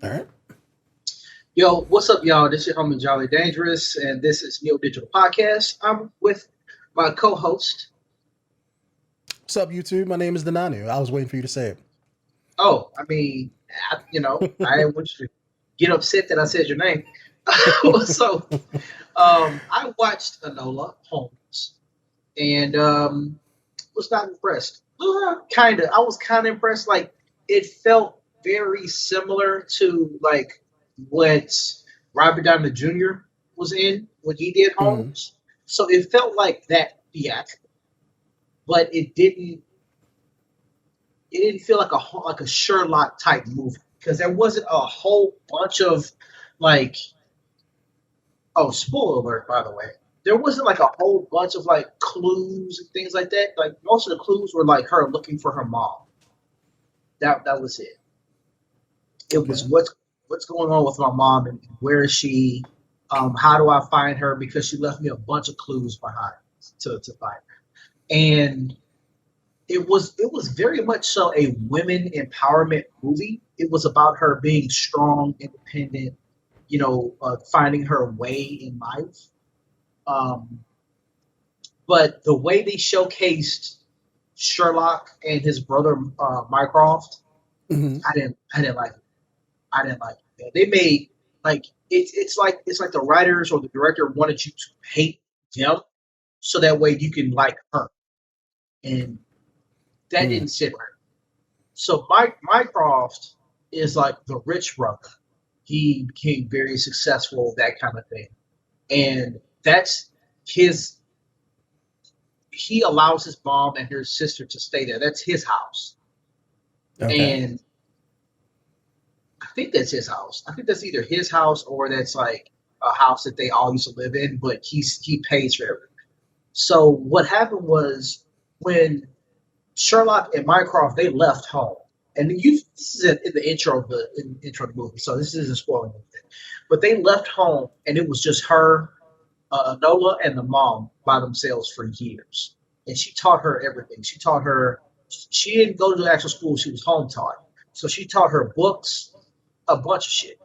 All right. Yo, what's up, y'all? This is your homie Jolly Dangerous, and this is Neo Digital Podcast. I'm with my co-host. What's up, YouTube? My name is Denonu. I was waiting for you to say Oh, I mean, I it. want you to get upset that I said your name. so, I watched Enola Holmes, and was not impressed. Kind of. I was kind of impressed. Like, it felt very similar to like what Robert Downey Jr. was in when he did Mhm. Holmes. So it felt like that theatrical, but it didn't feel like a Sherlock type movie because there wasn't a whole bunch of like, oh, spoiler alert, by the way. There wasn't like a whole bunch of like clues and things like that. Like most of the clues were like her looking for her mom. That was it. It was Okay. what's going on with my mom and where is she? How do I find her? Because she left me a bunch of clues behind to find her. And it was very much so a women empowerment movie. It was about her being strong, independent, finding her way in life. Um, but the way they showcased Sherlock and his brother Mycroft, Hmm. I didn't like it. I didn't like it. They made like it's like the writers or the director wanted you to hate them so that way you can like her, and that Mm. didn't sit right. So Mike Mycroft is like the rich brother. He became very successful, that kind of thing, and that's his. He allows his mom and her sister to stay there. That's his house, Okay. and I think that's his house. I think that's either his house or that's like a house that they all used to live in. But he pays for everything. So what happened was when Sherlock and Mycroft they left home, and this is in the intro of the movie, so this isn't spoiling anything. But they left home, and it was just her, Nola, and the mom by themselves for years, and she taught her everything. She taught her. She didn't go to the actual school; she was home taught. So she taught her books, a bunch of shit.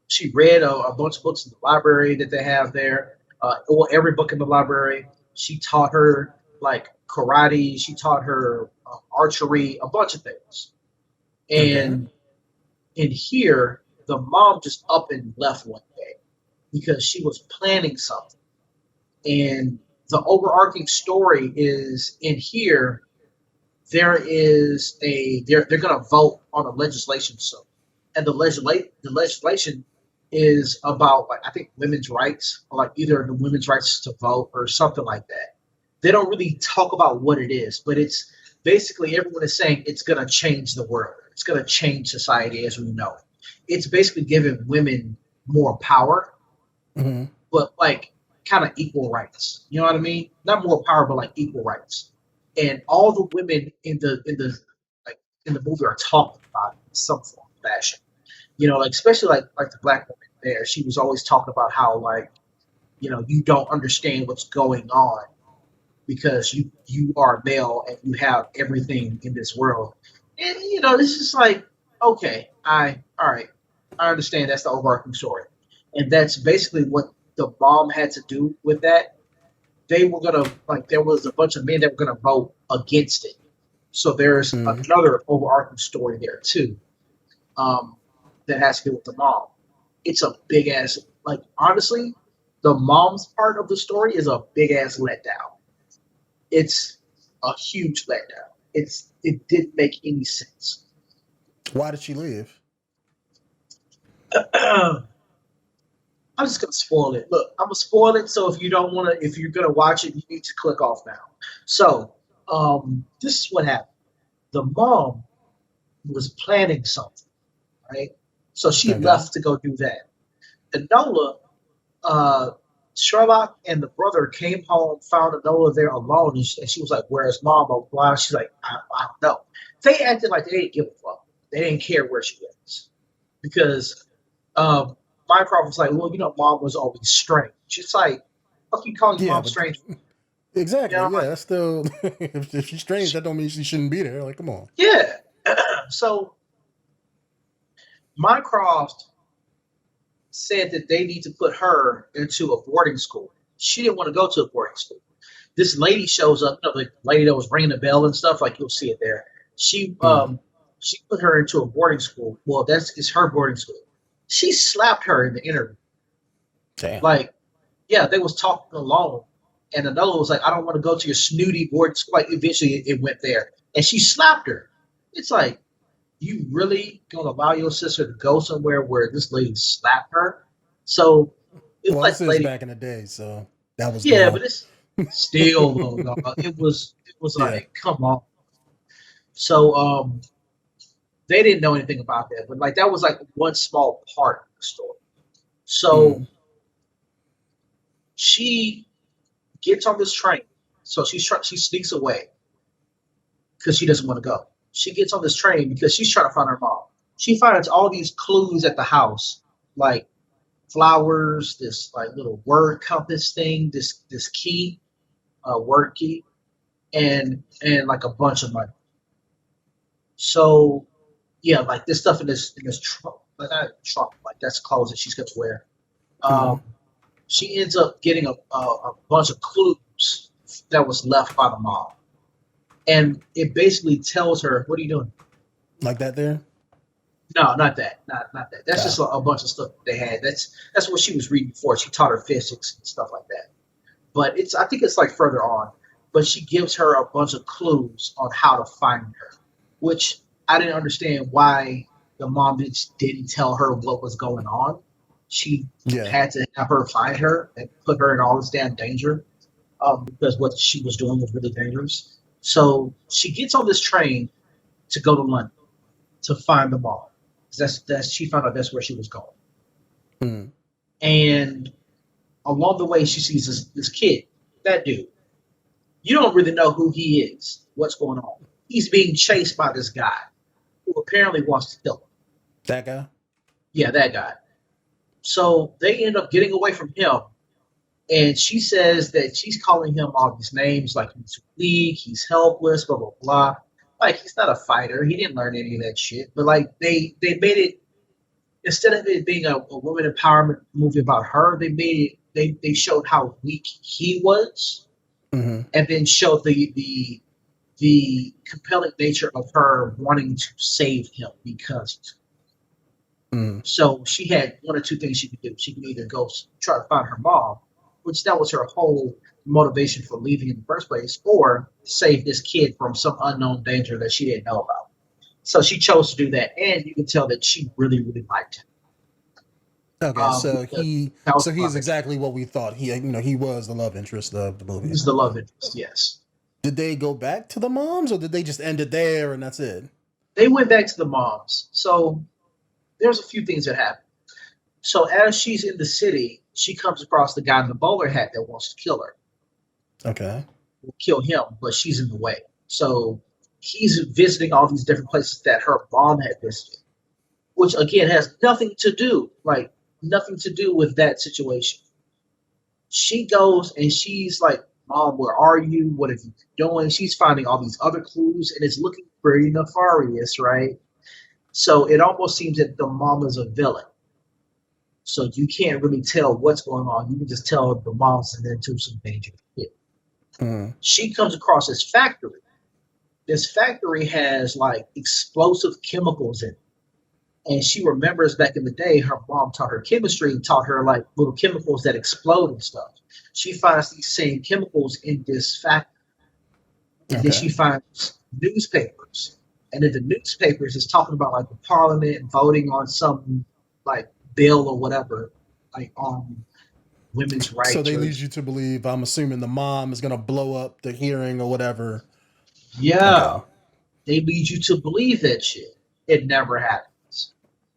She read a bunch of books in the library that they have there, or every book in the library. She taught her like karate. She taught her archery, a bunch of things. Okay. And in here, the mom just up and left one day because she was planning something. And the overarching story is in here. They're going to vote on a legislation soon, and the legislation is about like I think women's rights, or like either the women's rights to vote or something like that. They don't really talk about what it is, but it's basically everyone is saying it's going to change the world. It's going to change society as we know it. It's basically giving women more power, Hmm. but like kind of equal rights. You know what I mean? Not more power, but like equal rights. And all the women like in the movie are talking about it in some form of fashion. Like especially like the black woman there, she was always talking about how like you don't understand what's going on because you are male and you have everything in this world. And this is like okay, I all right, I understand that's the overarching story, and that's basically what the mom had to do with that. They were gonna like there was a bunch of men that were gonna vote against it. So there's Mm. another overarching story there too, um, that has to do with the mom. It's a big ass like honestly, the mom's part of the story is a big ass letdown. It's a huge letdown. It didn't make any sense. Why did she leave? I'm just gonna spoil it. Look, I'm gonna spoil it. So if you don't want to, if you're gonna watch it, you need to click off now. So, this is what happened. The mom was planning something, right? So she Okay. left to go do that. Enola, uh, Sherlock and the brother came home, found Enola there alone, and she was like, "Where's mom?" Blah, blah. She's like, I don't know." They acted like they didn't give a fuck. They didn't care where she was because um, Minecraft was like, "Well, mom was always strange." She's like, "Fuck you calling your Yeah, mom but strange?" exactly. I'm Yeah, like, that's still. If she's strange, that don't mean she shouldn't be there. Like, come on. yeah. So Mycroft said that they need to put her into a boarding school. She didn't want to go to a boarding school. This lady shows up, the lady that was ringing the bell and stuff, like you'll see it there. Mm. She put her into a boarding school. Well, it's her boarding school. She slapped her in the interview. Damn. Like, yeah, they was talking alone, and Enola was like, "I don't want to go to your snooty boarding school." Like, eventually, it went there, and she slapped her. It's like, you really gonna allow your sister to go somewhere where this lady slapped her? So it's Well, like this the is lady, back in the day, so that was yeah, new. but it's still though, dog. It was Yeah. like, come on. So they didn't know anything about that, but like that was like one small part of the story. So Mm. she gets on this train. So she sneaks away because she doesn't want to go. She gets on this train because she's trying to find her mom. She finds all these clues at the house, like flowers, this like little word compass thing, this key, word key, and like a bunch of money. So yeah, like this stuff in this trunk, like not trunk, like that's clothes that she's gonna wear. Mm. Um, she ends up getting a bunch of clues that was left by the mom, and it basically tells her, "What are you doing?" Like that there? No, not that, not that. That's just Ah. a bunch of stuff they had. That's what she was reading before. She taught her physics and stuff like that. But I think it's like further on. But she gives her a bunch of clues on how to find her, which I didn't understand why the mom didn't tell her what was going on. She Yeah. had to have her find her and put her in all this damn danger, because what she was doing was really dangerous. So she gets on this train to go to London to find the mom. That's she found out that's where she was going. Mm. And along the way, she sees this kid, that dude. You don't really know who he is, what's going on. He's being chased by this guy who apparently wants to kill him. That guy? Yeah, that guy. So they end up getting away from him, and she says that she's calling him all these names, like he's weak, he's helpless, blah blah blah. Like he's not a fighter. He didn't learn any of that shit. But like they made it, instead of it being a women empowerment movie about her, they made it. They showed how weak he was, Mm-hmm. and then showed the compelling nature of her wanting to save him because. Mm. So she had one or two things she could do. She could either go try to find her mom, which that was her whole motivation for leaving in the first place, or save this kid from some unknown danger that she didn't know about. So she chose to do that, and you can tell that she really, really liked him. Okay, so Because that was the he's love interest. exactly what we thought. He was the love interest of the movie. He's the love interest, yes. Did they go back to the moms, or did they just end it there and that's it? They went back to the moms. So there's a few things that happen. So as she's in the city, she comes across the guy in the bowler hat that wants to kill her. Okay. Will kill him, but she's in the way. So he's visiting all these different places that her mom had visited, which again has nothing to do with that situation. She goes and she's like, "Mom, where are you? What have you been doing?" She's finding all these other clues, and it's looking pretty nefarious, right? So it almost seems that the mom is a villain. So you can't really tell what's going on. You can just tell the mom's into some danger. Mm. She comes across this factory. This factory has like explosive chemicals in it. And she remembers back in the day, her mom taught her chemistry and taught her like little chemicals that explode and stuff. She finds these same chemicals in this factory. And then Okay. she finds newspapers. And in the newspapers, it's talking about like the parliament voting on some like bill or whatever, like on women's So rights they or lead you to believe, I'm assuming the mom is gonna blow up the hearing or whatever. yeah. Okay. They lead you to believe that shit. It never happens.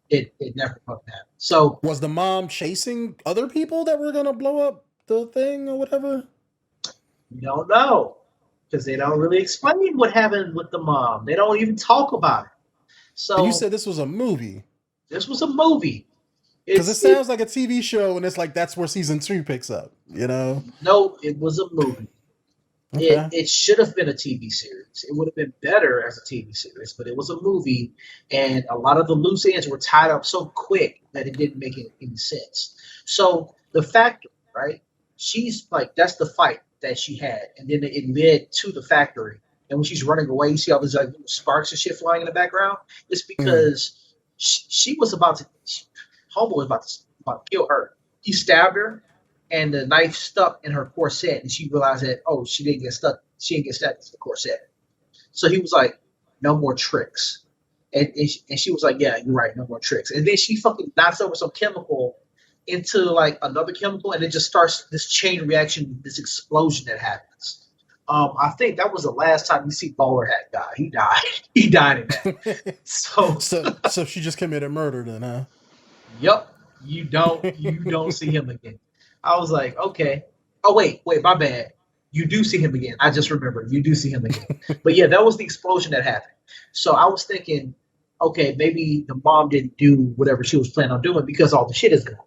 It never fucking happens. So Was the mom chasing other people that were gonna blow up the thing or whatever? you don't know because they don't really explain what happened with the mom. They don't even talk about it. And you So said this was a movie. this was a movie. Because it It sounds like a TV show, and it's like that's where season 2 picks up. no, it was a movie. Okay. It should have been a TV series. It would have been better as a TV series, but it was a movie, and a lot of the loose ends were tied up so quick that it didn't make any sense. So the factory, right? She's like, that's the fight that she had, and then it led to the factory. And when she's running away, you see all these like little sparks and shit flying in the background. It's Mm. because she was about to, Homeboy was about to kill her. He stabbed her, and the knife stuck in her corset, and she realized that she didn't get stuck. She didn't get stuck in the corset. So he was like, "No more tricks," and she was like, "Yeah, you're right, no more tricks." And then she fucking knocks over some chemical into like another chemical, and it just starts this chain reaction, this explosion that happens. I think that was the last time you see Bowler Hat die. He died. He died in that. So, So she just committed murder then, huh? yep, you don't see him again. I was like, okay. Oh wait, my bad. You do see him again. I just remembered. You do see him again. But yeah, that was the explosion that happened. So I was thinking, okay, maybe the mom didn't do whatever she was planning on doing because all the shit is gone.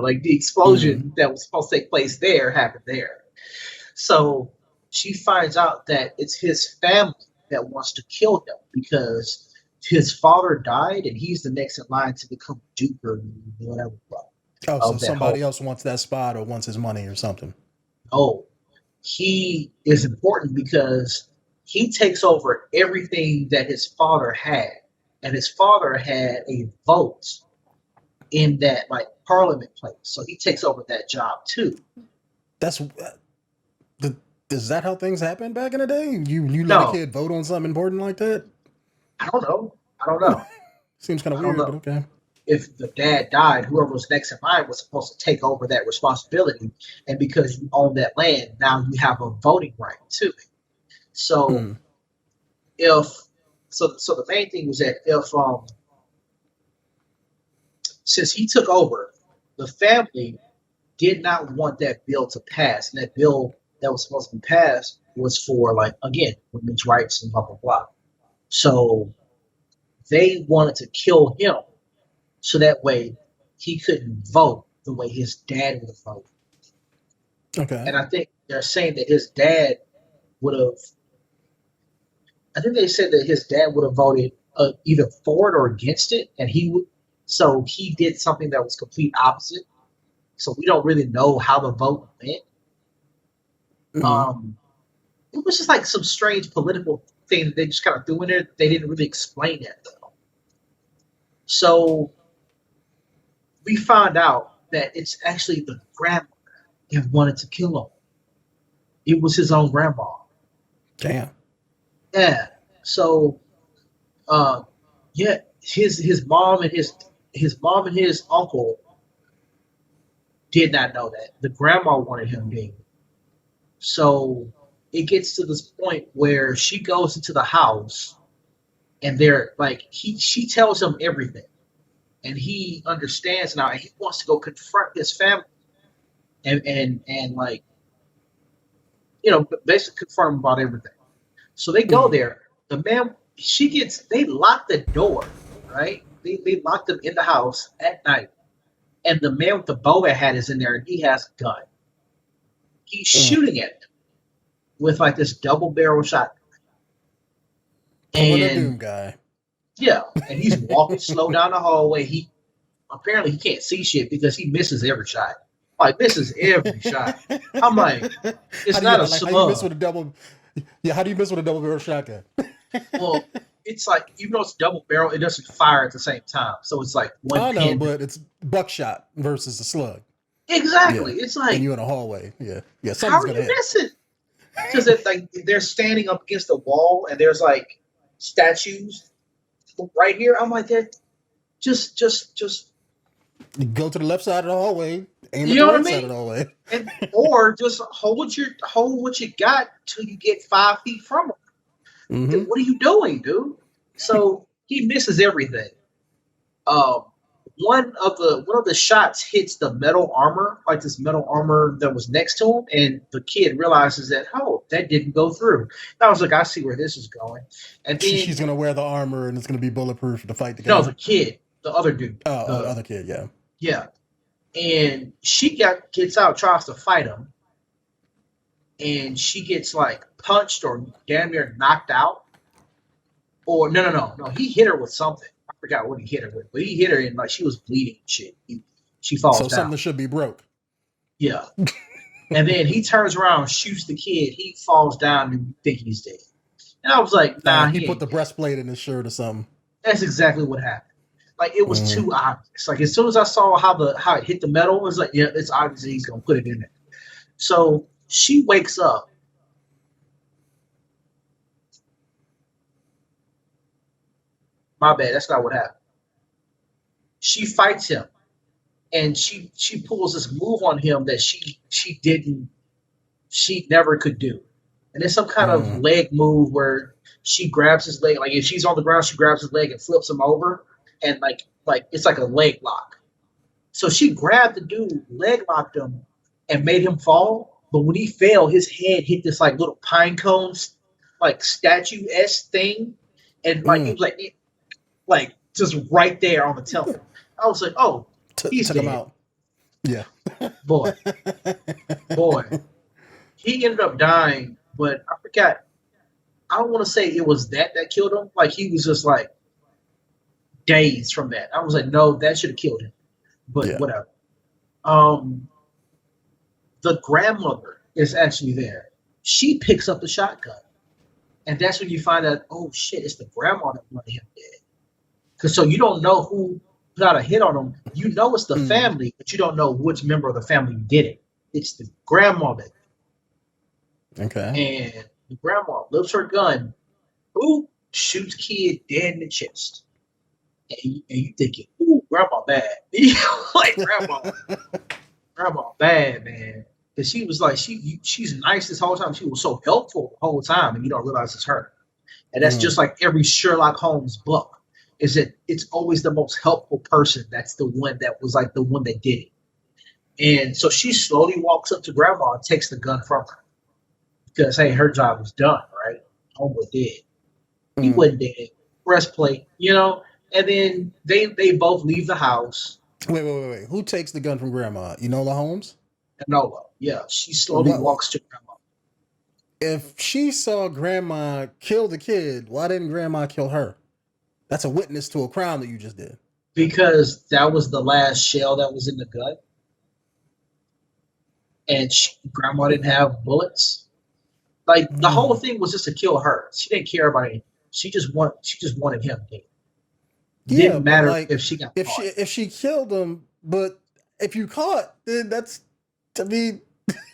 Like the Mm. explosion that was supposed to take place there happened there. So she finds out that it's his family that wants to kill him because his father died and he's the next in line to become Duke or whatever Oh, so of that somebody whole. else wants that spot or wants his money or something. Oh, he is important because he takes over everything that his father had, and his father had a vote in that like parliament place, so he takes over that job too. That's the. Is that how things happened back in the day? You let a No, kid vote on something important like that? I don't know. I don't know. Seems kind of I don't weird, but know. okay. If the dad died, whoever was next in line was supposed to take over that responsibility. And because you own that land, now you have a voting right to it. So Mm. if so the main thing was that if since he took over, the family did not want that bill to pass. And that bill that was supposed to be passed was for like again women's rights and blah blah blah. So they wanted to kill him so that way he couldn't vote the way his dad would have voted. Okay. And I think they're saying that his dad would have. I think they said that his dad would have voted either for it or against it, and he would. So he did something that was complete opposite. So we don't really know how the vote went. Mm. Um, it was just like some strange political thing that they just kind of threw in there. They didn't really explain that though. So we found out that it's actually the grandmother that wanted to kill him. It was his own grandma. Damn. Yeah. So uh, yeah, his mom and his uncle did not know that. The grandma wanted him dead. So it gets to this point where she goes into the house and they're like she tells him everything. And he understands now and he wants to go confront his family and like, basically confront him about everything. So they go Mm. there. The man they lock the door, right? They lock them in the house at night. And the man with the bowler hat is in there and he has a gun. He's Mm. shooting at them with like this double barrel shotgun. Pulling a Doom And guy. yeah, and he's walking slow down the hallway. He apparently he can't see shit because he misses every shot. Like misses every shot. I'm like, How it's do you not a how you miss with smug. a double? Yeah, how do you miss with a double barrel shotgun? Well, it's like even though it's double barrel, it doesn't fire at the same time. So it's like one I know, pin. but it's buckshot versus a slug. Yeah, Exactly. It's and like, you in a hallway. Yeah, yeah, how something's are gonna you hit. missing? Because like they're standing up against the wall and there's like statues right here. I'm like that. Just. You go to the left side of the hallway, aim at You the know what I right side of mean? the hallway. And or just hold what you got till you get 5 feet from them. Mm-hmm. What are you doing, dude? So he misses everything. Um, one of the shots hits the metal armor, like this metal armor that was next to him, and the kid realizes that that didn't go through. And I was like, I see where this is going. And She's then gonna wear the armor and it's gonna be bulletproof to fight the no, guy. the kid, the other dude, Oh, the the other kid, yeah. yeah, and she gets out, tries to fight him, and she gets like punched or damn near knocked out. Or no. He hit her with something. I forgot what he hit her with, but he hit her and like she was bleeding and shit. She falls So down. something should be broke. Yeah. And then he turns around, shoots the kid. He falls down and you think he's dead. And I was like, nah, He he put ain't the dead. breastplate in his shirt or something. That's exactly what happened. Like it was too obvious. Like as soon as I saw how it hit the metal, it was like, yeah, it's obvious he's gonna put it in there. So she wakes up. My bad, that's not what happened. She fights him and she pulls this move on him that she never could do. And it's some kind of leg move where she grabs his leg, like if she's on the ground, she grabs his leg and flips him over, and like it's like a leg lock. So she grabbed the dude, leg locked him, and made him fall. But when he fell, his head hit this like little pine cones, like statue-esque thing, and like he was like just right there on the temple. I was like, oh, he's took him dead. out. Yeah. Boy. He ended up dying, but I forgot. I don't want to say it was that killed him. Like he was just like dazed from that. I was like, no, that should have killed him. But whatever. The grandmother is actually there. She picks up the shotgun, and that's when you find out, oh shit, it's the grandma that wanted him dead. Because so you don't know who got a hit on him. You know it's the family, but you don't know which member of the family did it. It's the grandma that. Okay. And the grandma lifts her gun, ooh, shoots kid dead in the chest. And you thinking, ooh, grandma bad. Like grandma bad, man. Because she was like, she's nice this whole time. She was so helpful the whole time, and you don't realize it's her. And that's just like every Sherlock Holmes book, is that it's always the most helpful person that's the one that was like the one that did it. And so she slowly walks up to grandma and takes the gun from her. Because, hey, her job was done, right? Homeboy dead. He wasn't dead. Breastplate, And then they both leave the house. Wait. Who takes the gun from grandma? Enola Holmes? Enola. Yeah, she slowly walks to grandma. If she saw grandma kill the kid, why didn't grandma kill her? That's a witness to a crime that you just did. Because that was the last shell that was in the gun. And grandma didn't have bullets. Like the whole thing was just to kill her. She didn't care about anything. She just wanted him dead. Didn't matter if she got caught. If she killed him, but if you caught, then that's, to me,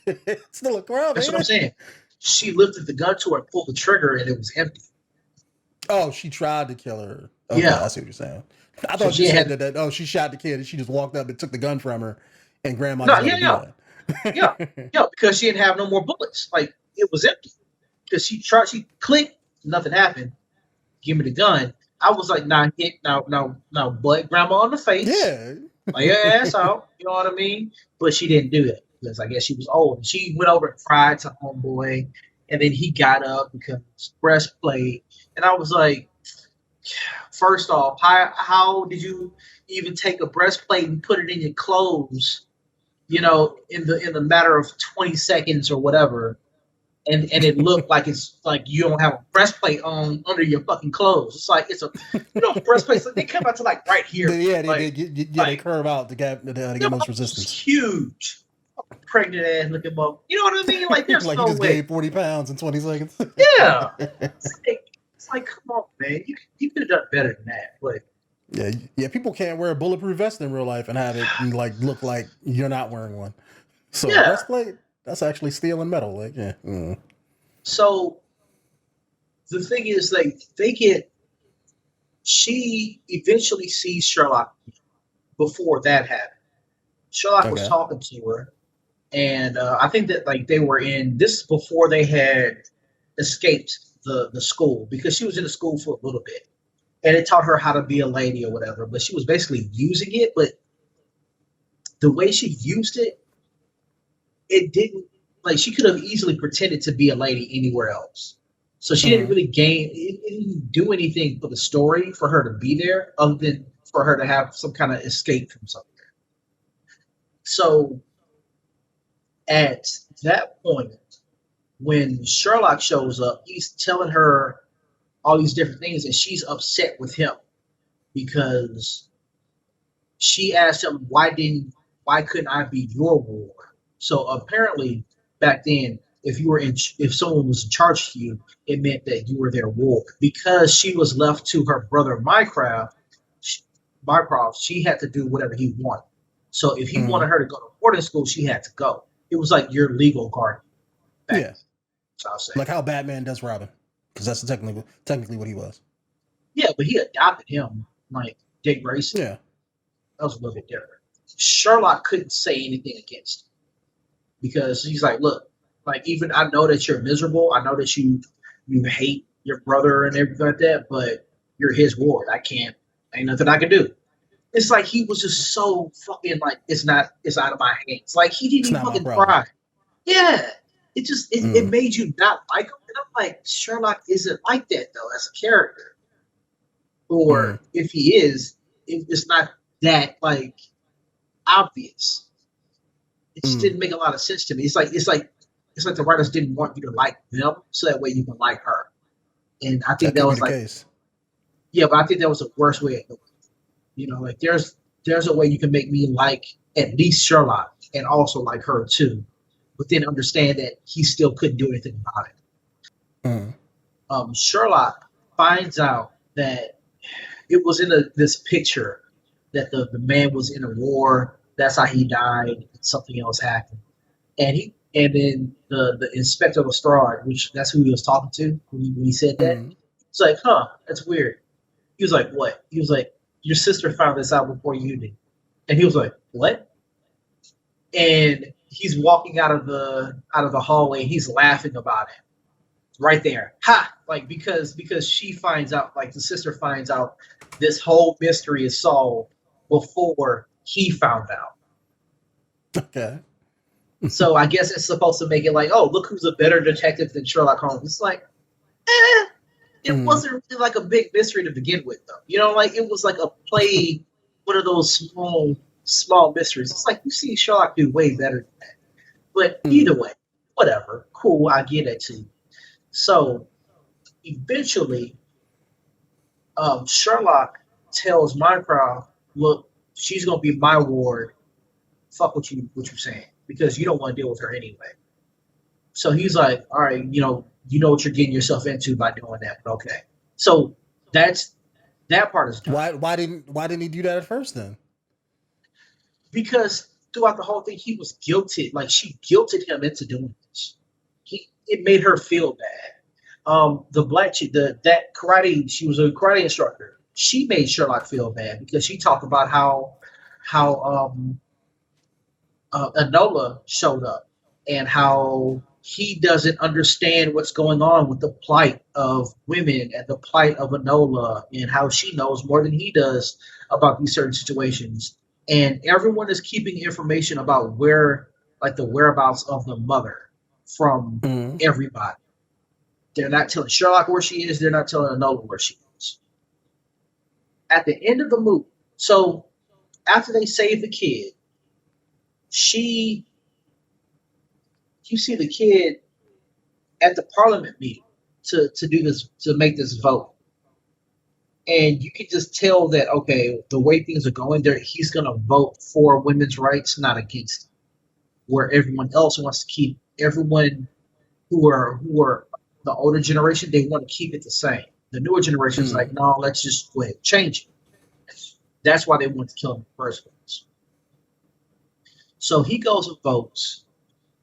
it's still a crime. That's what I'm saying. She lifted the gun to her, pulled the trigger, and it was empty. Oh, she tried to kill her. Okay, yeah, I see what you're saying. I thought you said that. Oh, she shot the kid, and she just walked up and took the gun from her, and grandma. Yeah, because she didn't have no more bullets. Like it was empty. Because she clicked, nothing happened. Give me the gun. I was like, now, butt grandma on the face. Yeah. Lay her ass out. You know what I mean? But she didn't do that because I guess she was old. She went over and cried to homeboy, and then he got up because breastplate. And I was like, first off, how did you even take a breastplate and put it in your clothes? In the matter of 20 seconds or whatever. And it looked like it's like you don't have a breastplate on under your fucking clothes. It's like it's a breastplates. They come out to like right here. They curve out to get most resistance. It's huge, pregnant ass looking mother. You know what I mean? Like there's like no you just way. gained 40 pounds in 20 seconds. Yeah, it's like come on, man. You could have done better than that. But yeah. People can't wear a bulletproof vest in real life and have it like look like you're not wearing one. So breastplate. That's actually steel and metal. Like, yeah. So the thing is, like, she eventually sees Sherlock before that happened. Sherlock was talking to her, and I think that like they were this before they had escaped the school, because she was in the school for a little bit, and it taught her how to be a lady or whatever. But she was basically using it, but the way she used it. It didn't, like, she could have easily pretended to be a lady anywhere else. So she didn't really it didn't do anything for the story for her to be there other than for her to have some kind of escape from something. So at that point, when Sherlock shows up, he's telling her all these different things, and she's upset with him because she asked him, why couldn't I be your ward? So apparently back then, if someone was in charge of you, it meant that you were their ward. Because she was left to her brother Mycroft, she had to do whatever he wanted. So if he wanted her to go to boarding school, she had to go. It was like your legal guardian. Yeah. So I'll say. Like how Batman does Robin, because that's technically what he was. Yeah, but he adopted him like Dick Grayson. Yeah. That was a little bit different. Sherlock couldn't say anything against him because he's like, look, like even I know that you're miserable. I know that you hate your brother and everything like that, but you're his ward. Ain't nothing I can do. It's like he was just so fucking like it's out of my hands. Like he didn't even fucking try. Yeah. It made you not like him. And I'm like, Sherlock isn't like that though as a character. Or if he is, it's not that like obvious. It just didn't make a lot of sense to me. It's like the writers didn't want you to like them, so that way you can like her. And I think that was like, case. Yeah, but I think that was the worst way of doing it. You know, like there's a way you can make me like at least Sherlock and also like her too, but then understand that he still couldn't do anything about it. Sherlock finds out that it was in this picture that the man was in a war. That's how he died. And something else happened, and then the Inspector Lestrade, which that's who he was talking to when he said that. It's like, huh, that's weird. He was like, what? He was like, your sister found this out before you did, and he was like, what? And he's walking out of the hallway. He's laughing about it. Right there, ha! Like because she finds out, like the sister finds out, this whole mystery is solved before he found out. Okay. So I guess it's supposed to make it like, oh, look who's a better detective than Sherlock Holmes. It's like, it wasn't really like a big mystery to begin with, though. You know, like it was like one of those small mysteries. It's like you see Sherlock do way better than that. But either way, whatever, cool, I get it too. So eventually, Sherlock tells Mycroft, look, she's gonna be my ward. Fuck what you're saying, because you don't want to deal with her anyway. So he's like, all right, you know what you're getting yourself into by doing that, but okay. So that part is done. Why didn't he do that at first then? Because throughout the whole thing, he was guilted. Like she guilted him into doing this. It made her feel bad. The black chick, that karate, she was a karate instructor. She made Sherlock feel bad because she talked about how Enola showed up and how he doesn't understand what's going on with the plight of women and the plight of Enola, and how she knows more than he does about these certain situations. And everyone is keeping information about the whereabouts of the mother from everybody. They're not telling Sherlock where she is. They're not telling Enola where she is. At the end of the movie, so after they save the kid, you see the kid at the parliament meeting to do this, to make this vote. And you can just tell that, okay, the way things are going there, he's going to vote for women's rights, not against them. Where everyone else wants to keep everyone who are the older generation, they want to keep it the same. The newer generation is like, no, let's just go ahead and change it. That's why they want to kill him in the first place. So he goes and votes.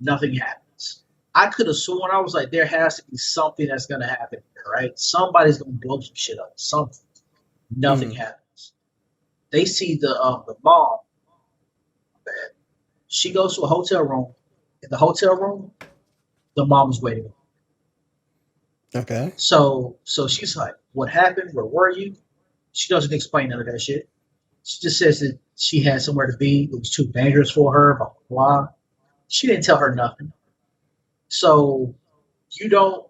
Nothing happens. I could have sworn, I was like, there has to be something that's going to happen here, right? Somebody's going to blow some shit up. Something. Nothing happens. They see the mom. She goes to a hotel room. In the hotel room, the mom is waiting. Okay. So she's like, what happened? Where were you? She doesn't explain none of that shit. She just says that she had somewhere to be. It was too dangerous for her, blah, blah, blah. She didn't tell her nothing. So you don't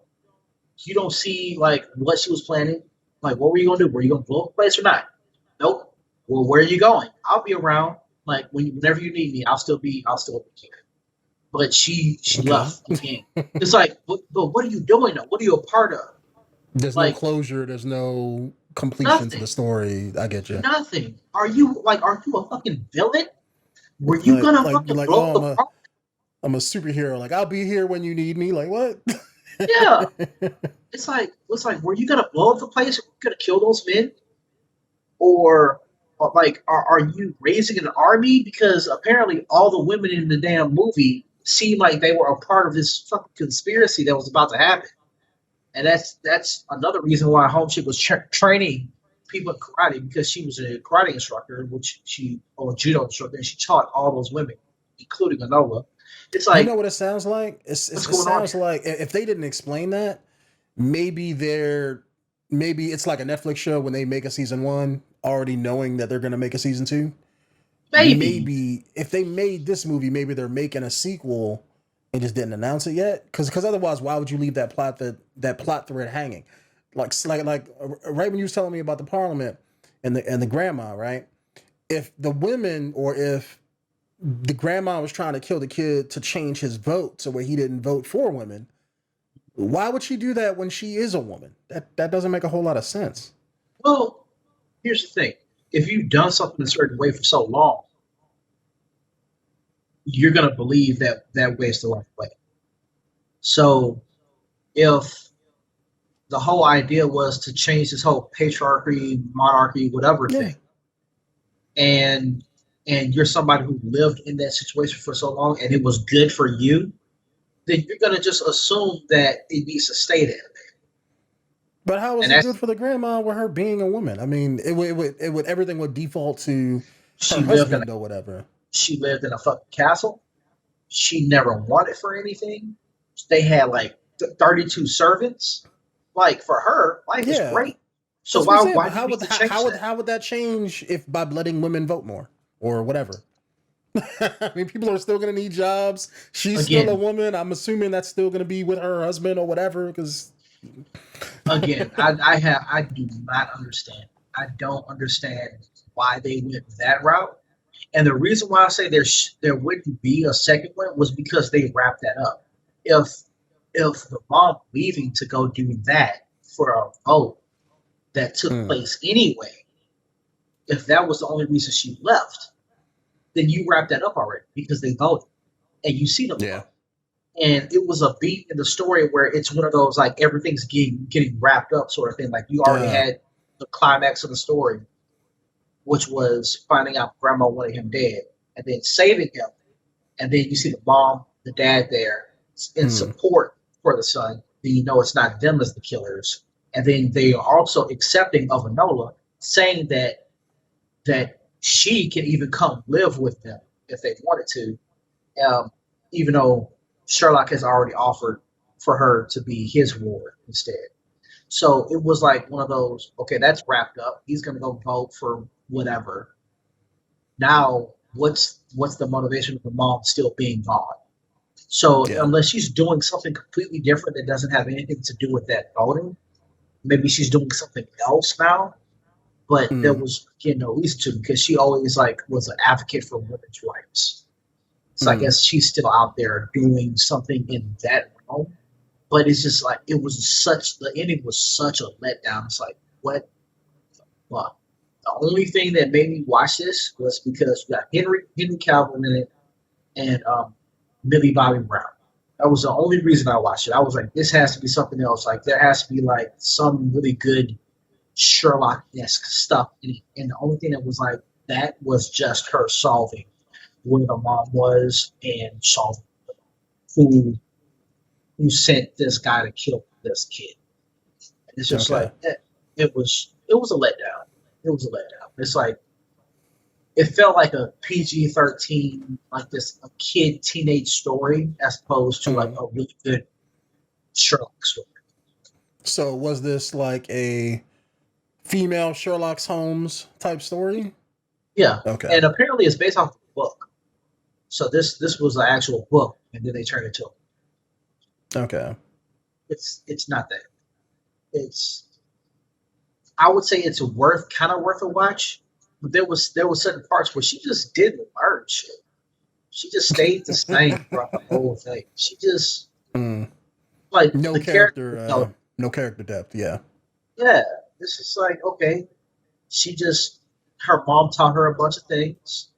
see like what she was planning. Like, what were you gonna do? Were you gonna blow up the place or not? Nope. Well, where are you going? I'll be around. Like whenever you need me, I'll still be here. but she Okay. left again. It's like, but what are you doing? Though? What are you a part of? There's no Like closure. There's no completion to nothing, the story. I get you. nothing. Are you a fucking villain? Were you gonna You're fucking like, blow oh, up the park? I'm a superhero. Like, I'll be here when you need me. Like, what? Yeah. It's like, were you gonna blow up the place? Were you gonna kill those men? Or like, are you raising an army? Because apparently all the women in the damn movie seemed like they were a part of this fucking conspiracy that was about to happen. And that's another reason why Homeship was training people in karate, because she was a karate instructor, or judo instructor, and she taught all those women, including Enola. It's You know like, what it sounds like? what's It going on sounds here? like if they didn't explain that, maybe maybe it's like a Netflix show when they make a season one, already knowing that they're going to make a season two. Maybe. Maybe if they made this movie, maybe they're making a sequel and just didn't announce it yet. Because otherwise, why would you leave that plot thread hanging? Right when you was telling me about the Parliament and the grandma, right? If the women or if the grandma was trying to kill the kid to change his vote so where he didn't vote for women, why would she do that when she is a woman? That doesn't make a whole lot of sense. Well, here's the thing: if you've done something a certain way for so long, you're gonna believe that that way is the right way. So if the whole idea was to change this whole patriarchy, monarchy, whatever Yeah. thing, and you're somebody who lived in that situation for so long and it was good for you, then you're gonna just assume that it needs to stay there. But how is And it good that's for the grandma with her being a woman? I mean, it would everything would default to her she lived in a husband or whatever. she lived in a fucking castle. She never wanted for anything. They had like 32 servants. Like, for her, life is Yeah, great. So that's what I'm saying. why But do you need to change that? how would that change if by letting women vote more or whatever? I mean, people are still going to need jobs. She's still a Again, woman. I'm assuming that's still going to be with her husband or whatever. Because I do not understand. I don't understand why they went that route. And the reason why I say there wouldn't be a second one was because they wrapped that up. If the mom leaving to go do that for a vote that took mm, place anyway, if that was the only reason she left, then you wrap that up already because they voted and you see them yeah, vote. And it was a beat in the story where it's one of those, like, everything's getting wrapped up sort of thing. Like, you already uh, had the climax of the story, which was finding out grandma wanted him dead and then saving him. And then you see the mom, the dad there in mm, support for the son. Then you know it's not them as the killers. And then they are also accepting of Enola, saying that she can even come live with them if they wanted to, even though Sherlock has already offered for her to be his ward instead. So it was like one of those, okay, that's wrapped up. He's going to go vote for whatever. Now, what's the motivation of the mom still being gone? So yeah, unless she's doing something completely different that doesn't have anything to do with that voting, maybe she's doing something else now. But there mm, was, no reason to, because she always like was an advocate for women's rights. So I mm, guess she's still out there doing something in that realm. But it's just like, the ending was such a letdown. It's like, what? Well, the only thing that made me watch this was because we got Henry Cavill in it, and Millie Bobby Brown. That was the only reason I watched it. I was like, this has to be something else. Like, there has to be like some really good Sherlock-esque stuff in it. And the only thing that was like that was just her solving where the mom was and solving who sent this guy to kill this kid. And it's just okay, like, it was a letdown. It was a letdown. It's like, it felt like a PG-13, like this a kid teenage story, as opposed to like mm. a really good Sherlock story. So was this like a female Sherlock Holmes type story? Yeah, Okay, and apparently it's based off the book. So this was an actual book, and then they turned it to. okay, It's not that. It's I would say it's kind of worth a watch, but there was certain parts where she just didn't learn shit. She just stayed the same throughout the whole thing. She just Mm. like No the character. character, No, no character depth. Yeah. yeah, it's just like okay. She just her mom taught her a bunch of things,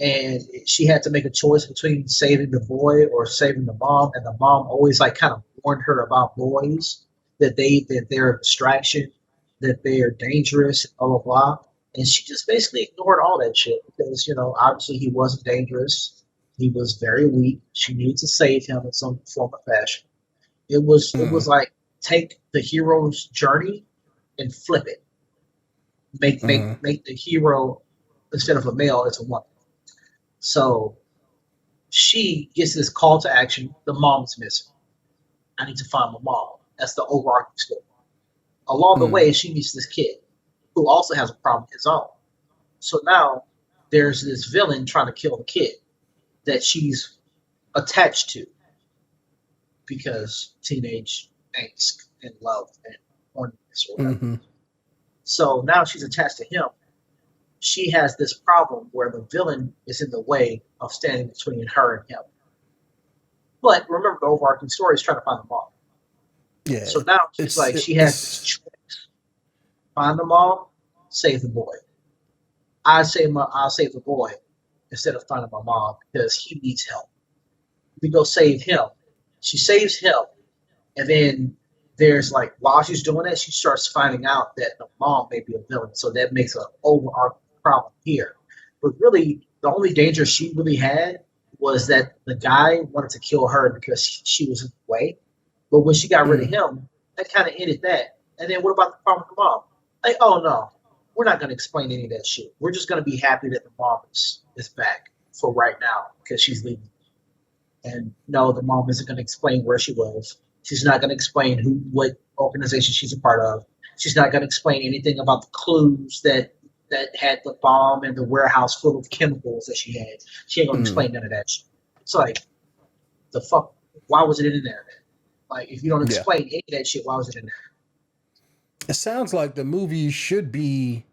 and she had to make a choice between saving the boy or saving the mom. And the mom always like kind of warned her about boys that they're a distraction, that they are dangerous, blah blah blah. And she just basically ignored all that shit because obviously he wasn't dangerous. He was very weak. She needed to save him in some form of fashion. It was Mm. like take the hero's journey and flip it. Make make Mm. make the hero instead of a male, it's a woman. So she gets this call to action. The mom's missing. I need to find my mom. That's the overarching story. Along the Mm. way, she meets this kid who also has a problem of his own. So now there's this villain trying to kill the kid that she's attached to because teenage angst and love and horniness or whatever. Mm-hmm. So now she's attached to him. She has this problem where the villain is in the way of standing between her and him. But remember, the overarching story is trying to find the mom. Yeah. So now she's like, she has this It's choice: find the mom, save the boy. I'll save the boy instead of finding my mom because he needs help. We go save him. She saves him, and then there's like while she's doing that, she starts finding out that the mom may be a villain. So that makes an overarching problem here. But really, the only danger she really had was that the guy wanted to kill her because she was in the way. But when she got rid of mm. him, that kind of ended that. And then what about the problem with the mom? Like, oh no, we're not going to explain any of that shit. We're just going to be happy that the mom is back for right now because she's leaving. And no, the mom isn't going to explain where she was. She's not going to explain what organization she's a part of. She's not going to explain anything about the clues that had the bomb and the warehouse full of chemicals that she had. She ain't going to Mm. explain none of that shit. It's like, the fuck? Why was it in there? Like, if you don't Yeah. explain any of that shit, why was it in there? It sounds like the movie should be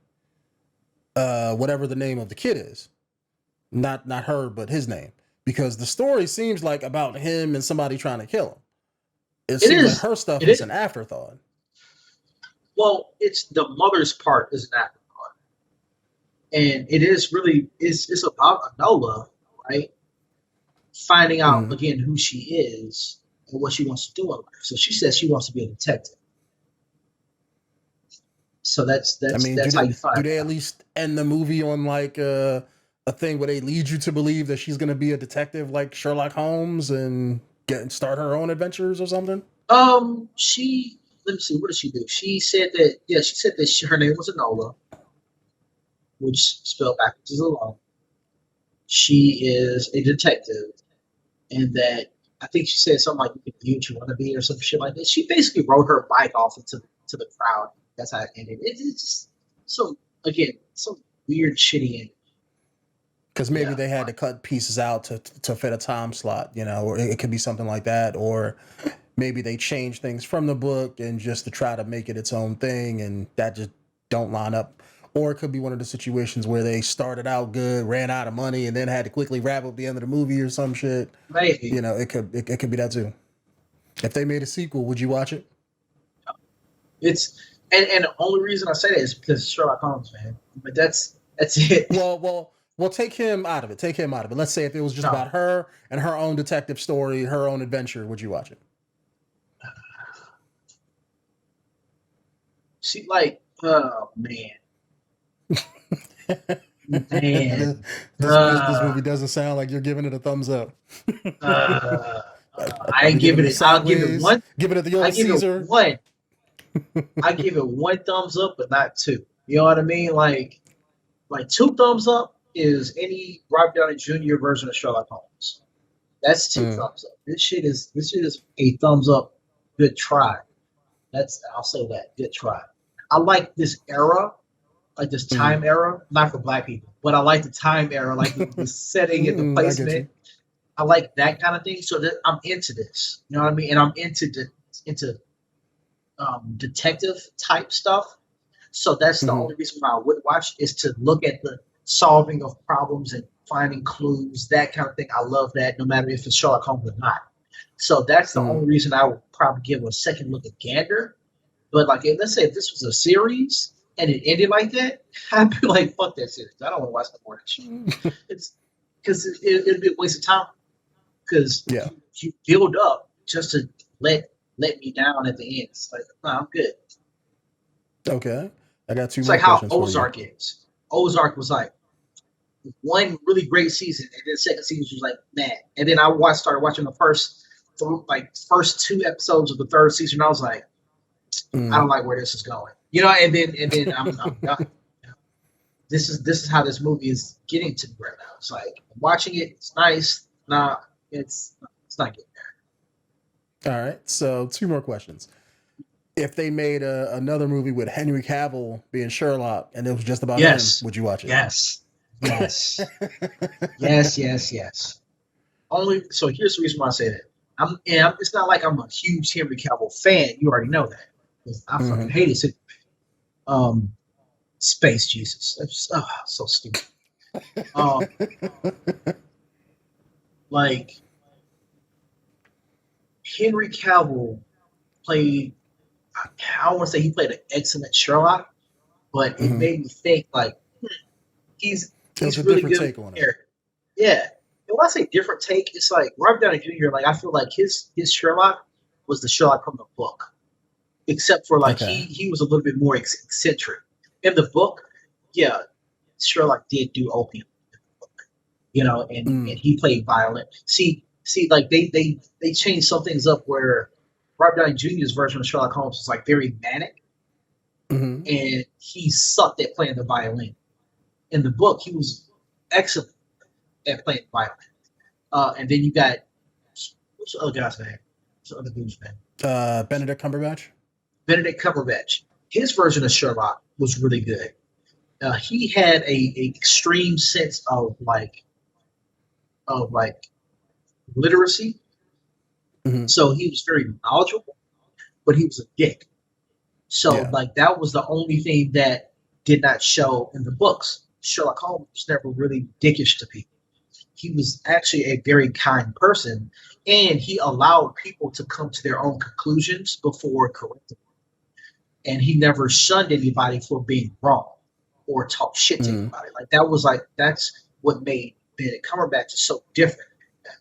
whatever the name of the kid is. Not her, but his name. Because the story seems like about him and somebody trying to kill him. It It seems like is. her stuff It is is. an afterthought. Well, it's the mother's part is an afterthought, and it is really it's about Enola, right? Finding out Mm. again who she is and what she wants to do in life. So she says she wants to be a detective. So that's I that's mean, do that's how they you find at out. least end the movie on like a thing where they lead you to believe that she's going to be a detective like Sherlock Holmes and start her own adventures or something? She let me see. What did she do? She said that she said that her name was Enola, which spelled backwards is alone. She is a detective, and that I think she said something like "you can be what you want to be" or some shit like that. She basically rode her bike off into to the crowd. That's how it ended. It's just some again some weird shitty ending. Because maybe Yeah, they had to cut pieces out to fit a time slot, or it could be something like that, or maybe they changed things from the book and just to try to make it its own thing, and that just don't line up. Or it could be one of the situations where they started out good, ran out of money, and then had to quickly wrap up the end of the movie or some shit. maybe It could be that too. If they made a sequel, would you watch it? it's and the only reason I say that is because Sherlock Holmes, man. But that's it. Well, take him out of it. Take him out of it. Let's say if it was just No, about her and her own detective story, her own adventure, would you watch it? she like oh man, this, man. this Uh, movie doesn't sound like you're giving it a thumbs up. uh, Are I you give giving it it. I'll give it sideways? one. Giving it the I old give it Caesar? one. I give it one thumbs up, but not two. You know what I mean? Like two thumbs up is any Robert Downey Jr. version of Sherlock Holmes. That's two Mm, thumbs up. This shit is a thumbs up. Good try. I'll say that. Good try. I like this era, like this mm, time era, not for black people, but I like the time era, like the setting and the I get placement. you. I like that kind of thing. So that I'm into this. You know what I mean? And I'm into detective type stuff. So that's the Hmm. only reason why I would watch is to look at the solving of problems and finding clues, that kind of thing. I love that, no matter if it's Sherlock Holmes or not. So that's the only reason I would probably give a second look at Gander. But like, let's say if this was a series and it ended like that, I'd be like, "Fuck that series! I don't want to watch the more of that shit." It's because it'd be a waste of time. Because Yeah. you build up just to let me down at the end. It's like, no, I'm good. Okay. I got two It's more like how questions for you. Ozark is. Ozark was like one really great season, and then the second season was like, man. And then started watching the first two episodes of the third season. And I was like, I don't like where this is going, And then I'm done. This is how this movie is getting to me right now. It's like I'm watching it. It's nice. Nah, it's not getting there. All right. So two more questions. If they made another movie with Henry Cavill being Sherlock and it was just about him, Yes, would you watch it? yes, yes, yes. Only so here's the reason why I say that. It's not like I'm a huge Henry Cavill fan. You already know that. I fucking hate it. Space Jesus. That's just, so stupid. Like Henry Cavill played. I don't want to say he played an excellent Sherlock, but it made me think like he's a really different good take on it. Yeah. And when I say different take, it's like Robert Downey Jr. Like I feel like his Sherlock was the Sherlock from the book, except for like he was a little bit more eccentric in the book. Yeah, Sherlock did do opium, and he played violent. See, like they changed some things up where Robert Downey Jr.'s version of Sherlock Holmes was like very manic, and he sucked at playing the violin. In the book, he was excellent at playing violin. And then you got what's the other guy's name? What's the other dude's name? Benedict Cumberbatch. Benedict Cumberbatch. His version of Sherlock was really good. He had a extreme sense of literacy. So he was very knowledgeable, but he was a dick. So like that was the only thing that did not show in the books. Sherlock Holmes was never really dickish to people. He was actually a very kind person, and he allowed people to come to their own conclusions before correcting them. And he never shunned anybody for being wrong or talk shit to anybody. That's what made Benedict Cumberbatch so different.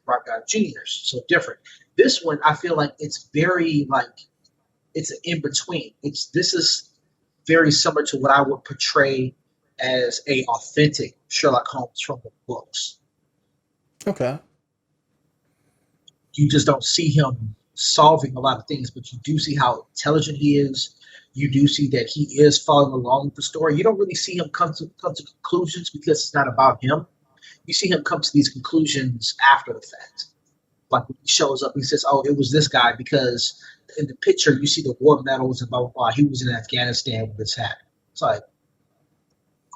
Robert Downey Jr. so different. This one, I feel like it's very it's an in between. This is very similar to what I would portray as a authentic Sherlock Holmes from the books. Okay. You just don't see him solving a lot of things, but you do see how intelligent he is. You do see that he is following along with the story. You don't really see him come to conclusions because it's not about him. You see him come to these conclusions after the fact. Like when he shows up, he says, "Oh, it was this guy," because in the picture you see the war medals and blah blah blah. He was in Afghanistan with this hat. It's like,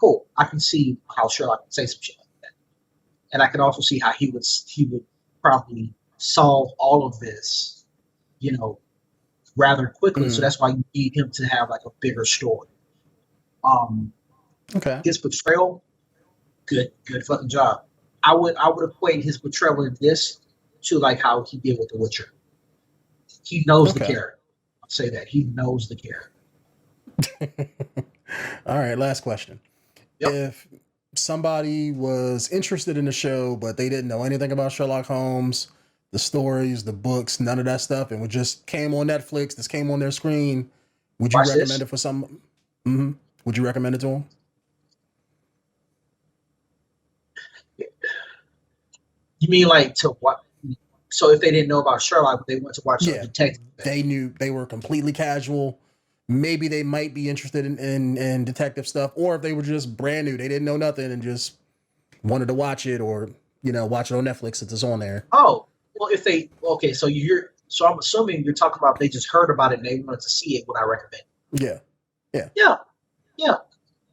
cool. I can see how Sherlock would say some shit like that, and I can also see how he would probably solve all of this, rather quickly. So that's why you need him to have like a bigger story. His portrayal, good fucking job. I would equate his portrayal in this to like how he did with The Witcher. He knows the character. I'll say that. He knows the character. All right, last question. Yep. If somebody was interested in the show, but they didn't know anything about Sherlock Holmes, the stories, the books, none of that stuff, and it just came on Netflix, this came on their screen, would you recommend it for some? Would you recommend it to them? You mean like to what? So if they didn't know about Sherlock, they went to watch a detective. They knew, they were completely casual. Maybe they might be interested in detective stuff, or if they were just brand new, they didn't know nothing and just wanted to watch it, or watch it on Netflix since it's on there. Oh, well, so I'm assuming you're talking about they just heard about it and they wanted to see it. Would I recommend? Yeah.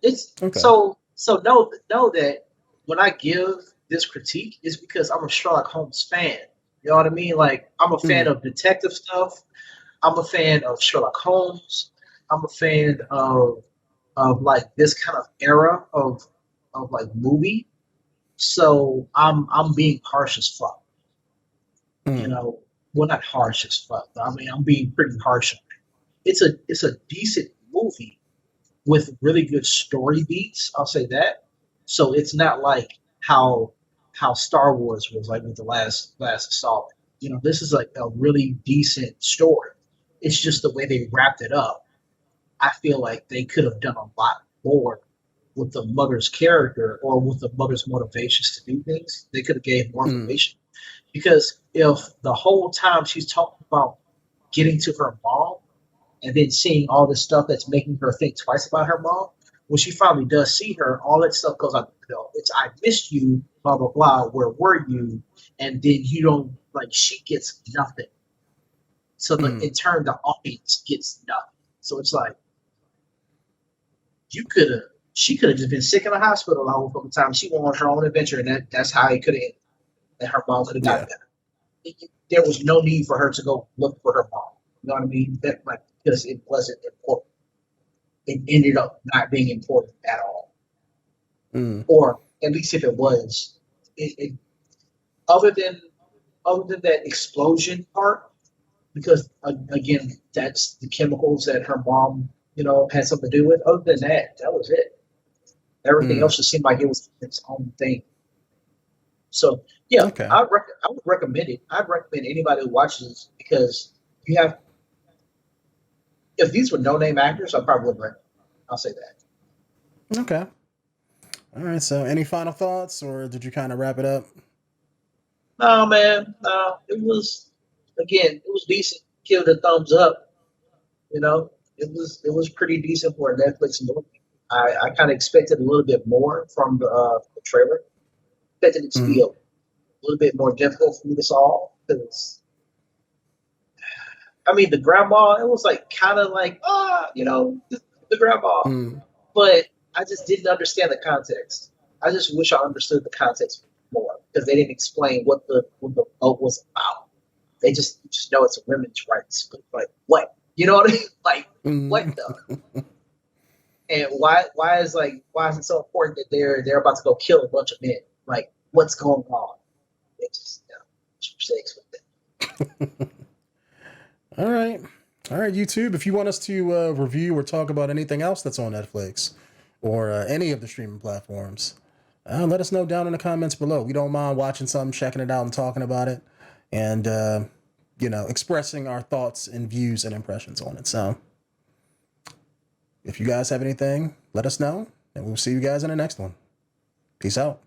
It's okay. So know that when I give this critique, is because I'm a Sherlock Holmes fan. You know what I mean? Like I'm a fan of detective stuff. I'm a fan of Sherlock Holmes. I'm a fan of like this kind of era of like movie. So I'm being harsh as fuck. You Mm. know, well, not harsh as fuck. But I mean, I'm being pretty harsh. It's a decent movie with really good story beats. I'll say that. So it's not like how how Star Wars was like with the last installment. You know, this is like a really decent story. It's just the way they wrapped it up. I feel like they could have done a lot more with the mother's character or with the mother's motivations to do things. They could have gave more Mm. information because if the whole time she's talking about getting to her mom and then seeing all this stuff that's making her think twice about her mom, when she finally does see her, all that stuff goes out the window. It's I missed you, blah blah blah. Where were you? And then you don't like she gets nothing. So Mm. in turn, the audience gets nothing. So it's like you could have, she could have just been sick in the hospital the whole fucking time. She went on her own adventure, and that's how it could have ended. And her mom could have got Yeah. better. There was no need for her to go look for her mom. You know what I mean? That like because it wasn't important. It ended up not being important at all. Mm. Or at least if it was, it other than other than that explosion part, because again, that's the chemicals that her mom, had something to do with. Other than that, that was it. Everything Mm. else just seemed like it was its own thing. So yeah, Okay. I would recommend it. I'd recommend anybody who watches because you have if these were no name actors, I probably wouldn't recommend. I'll say that. Okay. All right. So, any final thoughts, or did you kind of wrap it up? No man, no, it was again, it was decent. Give it a thumbs up. It was pretty decent for a Netflix movie. I kind of expected a little bit more from the trailer. Expected it to be Mm. a little bit more difficult for me to solve because I mean the grandma, it was like kind of like the grandma, Mm. but I just didn't understand the context. I just wish I understood the context more because they didn't explain what the vote was about. They just know it's a women's rights, but like what? You know what I mean? Like what Mm. the? And why is it so important that they're about to go kill a bunch of men? Like what's going on? It just mistakes with it. All right. All right, YouTube. If you want us to review or talk about anything else that's on Netflix or any of the streaming platforms, let us know down in the comments below. We don't mind watching something, checking it out, and talking about it, and expressing our thoughts and views and impressions on it. So, if you guys have anything, let us know, and we'll see you guys in the next one. Peace out.